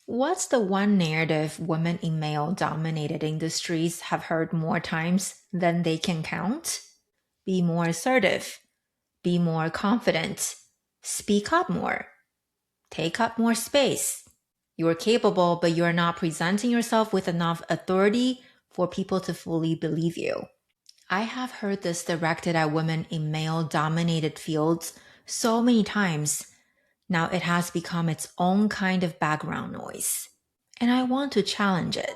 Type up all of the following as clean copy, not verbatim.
What's the one narrative women in male dominated industries have heard more times than they can count? Be more assertive, be more confident, speak up more, take up more space. You're capable, but you're not presenting yourself with enough authority for people to fully believe you. I have heard this directed at women in male dominated fields so many times. Now it has become its own kind of background noise. And I want to challenge it.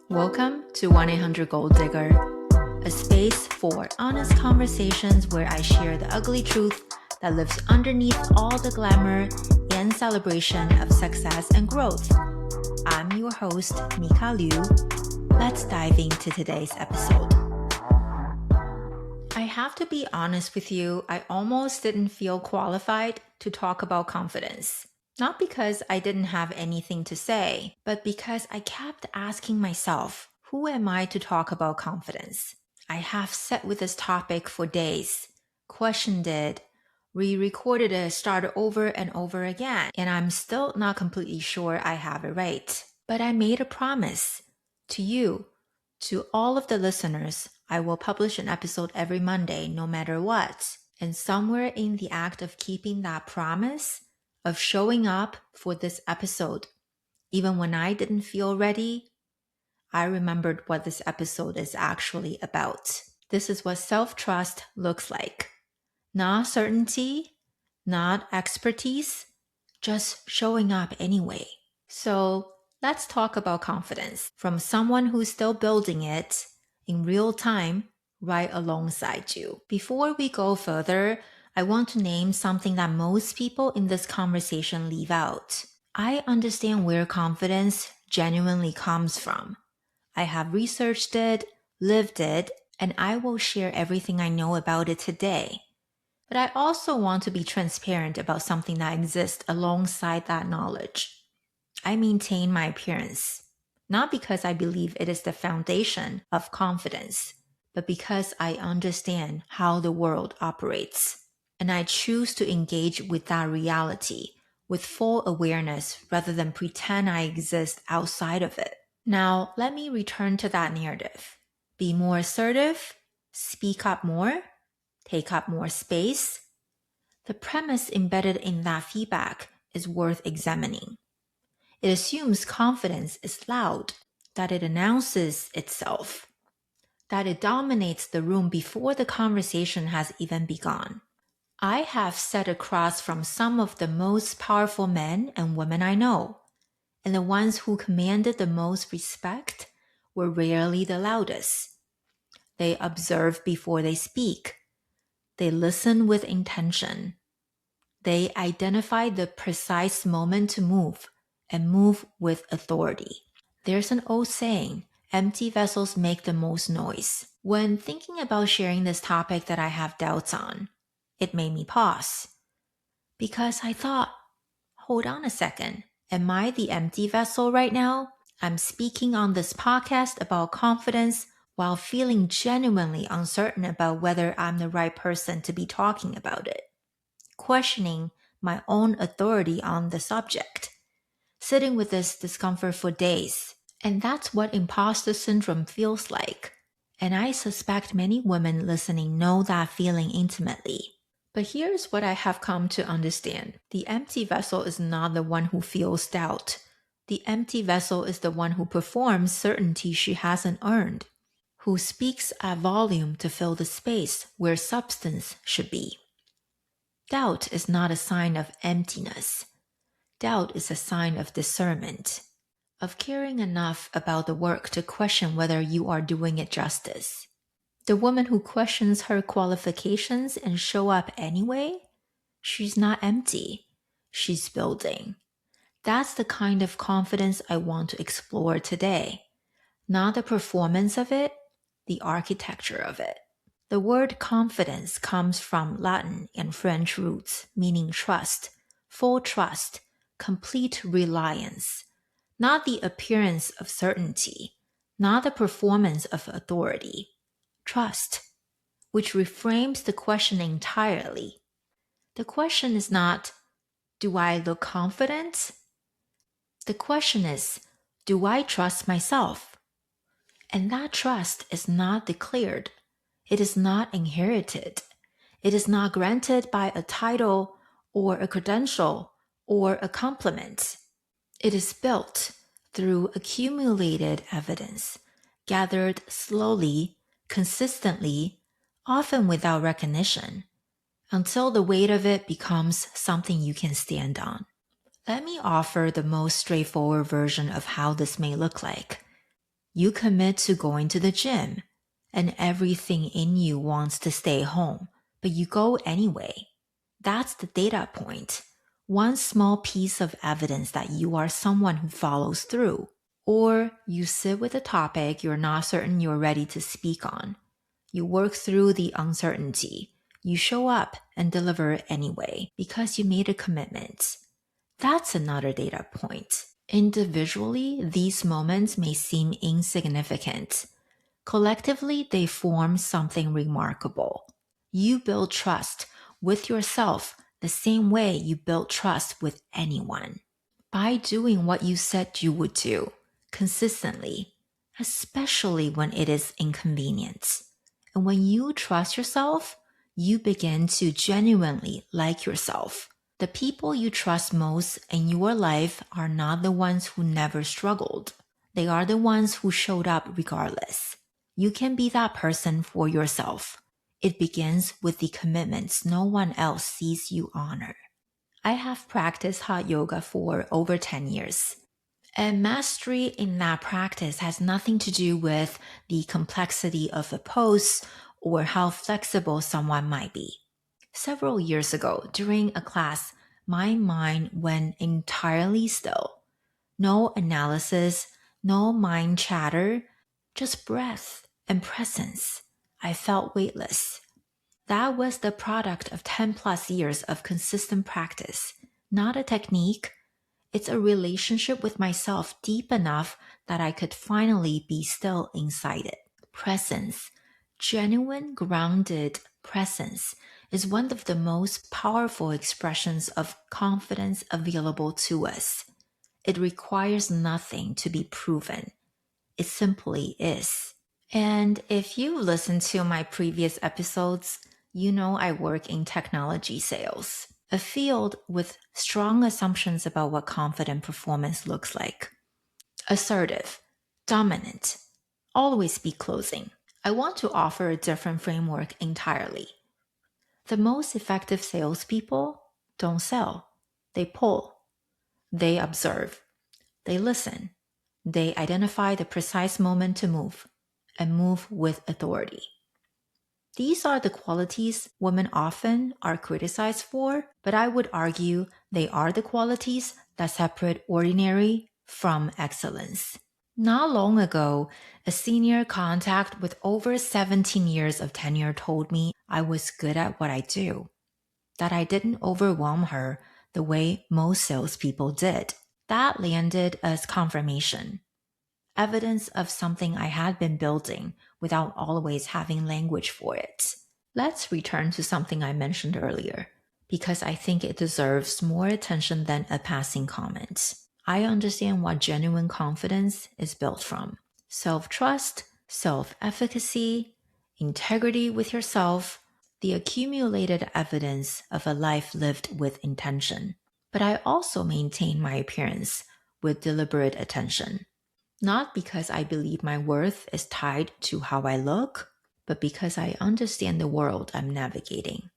Welcome to 1-800 Gold Digger, a space for honest conversations where I share the ugly truth that lives underneath all the glamour and celebration of success and growth. I'm your host, Mika Liu. Let's dive into today's episode. I have to be honest with you, I almost didn't feel qualified to talk about confidence. Not because I didn't have anything to say, but because I kept asking myself, who am I to talk about confidence? I have sat with this topic for days, questioned it, re-recorded it, started over and over again, and I'm still not completely sure I have it right. But I made a promise to you, to all of the listeners. I will publish an episode every Monday, no matter what. And somewhere in the act of keeping that promise, of showing up for this episode, even when I didn't feel ready, I remembered what this episode is actually about. This is what self-trust looks like. Not certainty, not expertise, just showing up anyway. So let's talk about confidence from someone who's still building it in real time right alongside you. Before we go further, I want to name something that most people in this conversation leave out. I understand where confidence genuinely comes from. I have researched it, lived it, and I will share everything I know about it today. But I also want to be transparent about something that exists alongside that knowledge. I maintain my appearance, not because I believe it is the foundation of confidence, but because I understand how the world operates. And I choose to engage with that reality with full awareness rather than pretend I exist outside of it. Now, let me return to that narrative. Be more assertive, speak up more, take up more space. The premise embedded in that feedback is worth examining. It assumes confidence is loud, that it announces itself, that it dominates the room before the conversation has even begun. I have sat across from some of the most powerful men and women I know, and the ones who commanded the most respect were rarely the loudest. They observe before they speak. They listen with intention. They identify the precise moment to move and move with authority. There's an old saying, empty vessels make the most noise. When thinking about sharing this topic that I have doubts on, it made me pause. Because I thought, hold on a second, am I the empty vessel right now? I'm speaking on this podcast about confidence while feeling genuinely uncertain about whether I'm the right person to be talking about it. Questioning my own authority on the subject, sitting with this discomfort for days. And that's what imposter syndrome feels like. And I suspect many women listening know that feeling intimately. But here's what I have come to understand. The empty vessel is not the one who feels doubt. The empty vessel is the one who performs certainty she hasn't earned, who speaks at volume to fill the space where substance should be. Doubt is not a sign of emptiness. Doubt is a sign of discernment, of caring enough about the work to question whether you are doing it justice. The woman who questions her qualifications and show up anyway, she's not empty. She's building. That's the kind of confidence I want to explore today. Not the performance of it, the architecture of it. The word confidence comes from Latin and French roots, meaning trust, full trust, complete reliance, not the appearance of certainty, not the performance of authority. Trust, which reframes the question entirely. The question is not, do I look confident? The question is, do I trust myself? And that trust is not declared. It is not inherited. It is not granted by a title or a credential or a compliment. It is built through accumulated evidence, gathered slowly, consistently, often without recognition, until the weight of it becomes something you can stand on. Let me offer the most straightforward version of how this may look like. You commit to going to the gym, and everything in you wants to stay home, but you go anyway. That's the data point. One small piece of evidence that you are someone who follows through. Or you sit with a topic you're not certain you're ready to speak on. You work through the uncertainty. You show up and deliver anyway because you made a commitment. That's another data point. Individually, these moments may seem insignificant. Collectively, they form something remarkable. You build trust with yourself the same way you build trust with anyone. By doing what you said you would do, consistently, especially when it is inconvenient. And when you trust yourself, you begin to genuinely like yourself. The people you trust most in your life are not the ones who never struggled. They are the ones who showed up regardless. You can be that person for yourself. It begins with the commitments no one else sees you honor. I have practiced hot yoga for over 10 years. And mastery in that practice has nothing to do with the complexity of a pose or how flexible someone might be. Several years ago, during a class, my mind went entirely still. No analysis, no mind chatter, just breath and presence. I felt weightless. That was the product of 10 plus years of consistent practice, not a technique. It's a relationship with myself deep enough that I could finally be still inside it. Presence, genuine, grounded presence, is one of the most powerful expressions of confidence available to us. It requires nothing to be proven. It simply is. And if you listen to my previous episodes, you know I work in technology sales, a field with strong assumptions about what confident performance looks like. Assertive, dominant, always be closing. I want to offer a different framework entirely. The most effective salespeople don't sell. They pull. They observe. They listen. They identify the precise moment to move and move with authority. These are the qualities women often are criticized for, but I would argue they are the qualities that separate ordinary from excellence. Not long ago, a senior contact with over 17 years of tenure told me I was good at what I do, that I didn't overwhelm her the way most salespeople did. That landed as confirmation, evidence of something I had been building without always having language for it. Let's return to something I mentioned earlier, because I think it deserves more attention than a passing comment. I understand what genuine confidence is built from: self-trust, self-efficacy, integrity with yourself, the accumulated evidence of a life lived with intention. But I also maintain my appearance with deliberate attention. Not because I believe my worth is tied to how I look, but because I understand the world I'm navigating.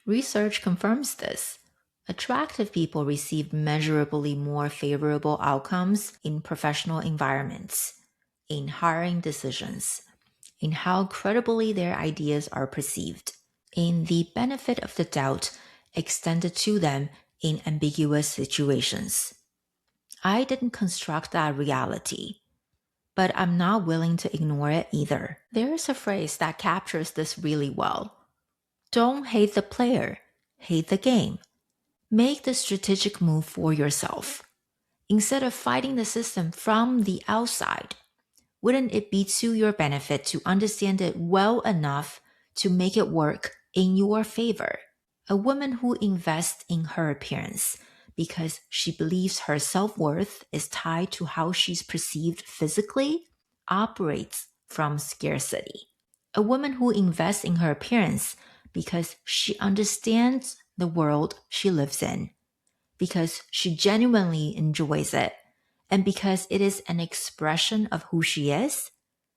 Research confirms this. Attractive people receive measurably more favorable outcomes in professional environments, in hiring decisions, in how credibly their ideas are perceived, in the benefit of the doubt extended to them in ambiguous situations. I didn't construct that reality, but I'm not willing to ignore it either. There is a phrase that captures this really well. Don't hate the player, hate the game. Make the strategic move for yourself. Instead of fighting the system from the outside, wouldn't it be to your benefit to understand it well enough to make it work in your favor? A woman who invests in her appearance because she believes her self-worth is tied to how she's perceived physically, operates from scarcity. A woman who invests in her appearance because she understands the world she lives in, because she genuinely enjoys it, and because it is an expression of who she is,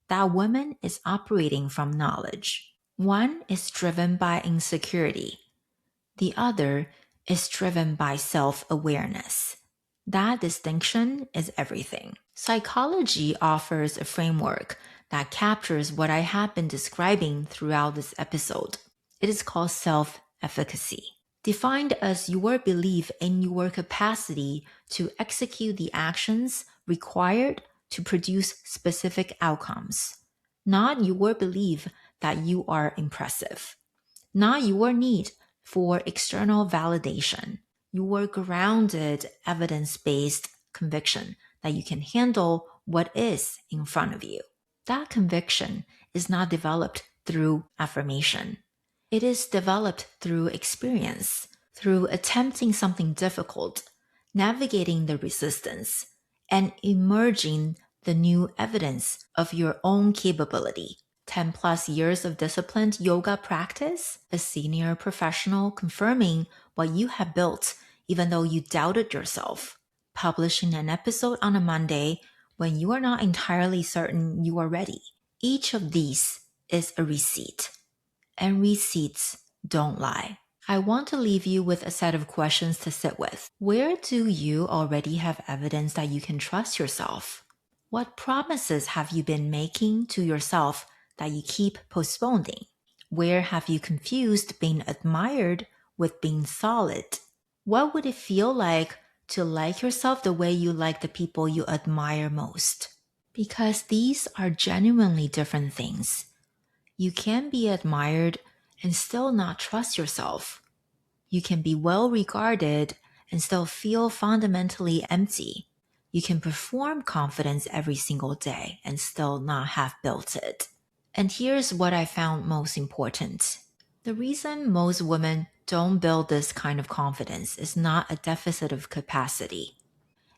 that woman is operating from knowledge. One is driven by insecurity. The other is driven by self-awareness. That distinction is everything. Psychology offers a framework that captures what I have been describing throughout this episode. It is called self-efficacy, defined as your belief in your capacity to execute the actions required to produce specific outcomes, not your belief that you are impressive, not your need for external validation, your grounded evidence-based conviction that you can handle what is in front of you. That conviction is not developed through affirmation. It is developed through experience, through attempting something difficult, navigating the resistance, and emerging the new evidence of your own capability. 10 plus years of disciplined yoga practice, a senior professional confirming what you have built even though you doubted yourself, publishing an episode on a Monday when you are not entirely certain you are ready. Each of these is a receipt, and receipts don't lie. I want to leave you with a set of questions to sit with. Where do you already have evidence that you can trust yourself? What promises have you been making to yourself that you keep postponing? Where have you confused being admired with being solid? What would it feel like to like yourself the way you like the people you admire most? Because these are genuinely different things. You can be admired and still not trust yourself. You can be well regarded and still feel fundamentally empty. You can perform confidence every single day and still not have built it. And here's what I found most important. The reason most women don't build this kind of confidence is not a deficit of capacity.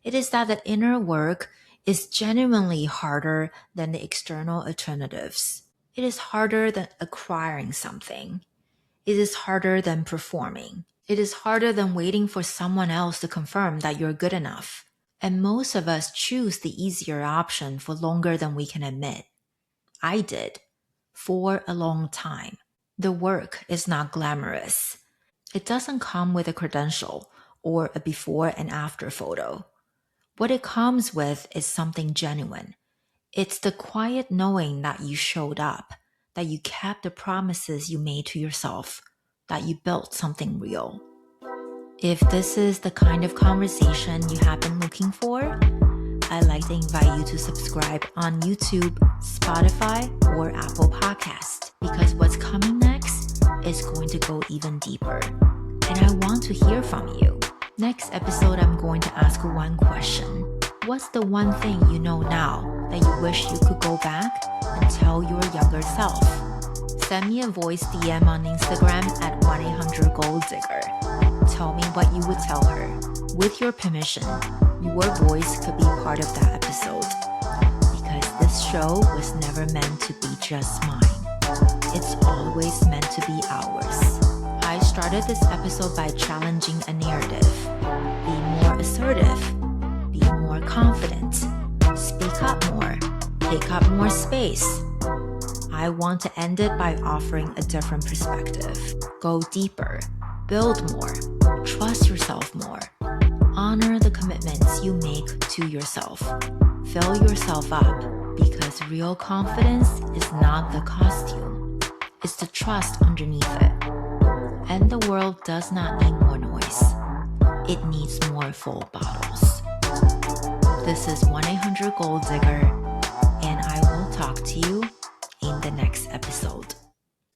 It is that the inner work is genuinely harder than the external alternatives. It is harder than acquiring something. It is harder than performing. It is harder than waiting for someone else to confirm that you're good enough. And most of us choose the easier option for longer than we can admit. I did, for a long time. The work is not glamorous. It doesn't come with a credential or a before and after photo. What it comes with is something genuine. It's the quiet knowing that you showed up, that you kept the promises you made to yourself, that you built something real. If this is the kind of conversation you have been looking for, I'd like to invite you to subscribe on YouTube, Spotify, or Apple Podcast, because what's coming next is going to go even deeper. And I want to hear from you. Next episode, I'm going to ask one question. What's the one thing you know now that you wish you could go back and tell your younger self? Send me a voice DM on Instagram at 1-800-GOLD-DIGGER. Tell me what you would tell her. With your permission, your voice could be part of that episode. Because this show was never meant to be just mine. It's always meant to be ours. I started this episode by challenging a narrative. Be more assertive. Be more confident. Speak up more. Take up more space. I want to end it by offering a different perspective. Go deeper. Build more. Trust yourself more. Honor the commitments you make to yourself. Fill yourself up, because real confidence is not the costume. It's the trust underneath it. And the world does not need more noise. It needs more full bottles. This is 1-800-GOLD-DIGGER, and I will talk to you in the next episode.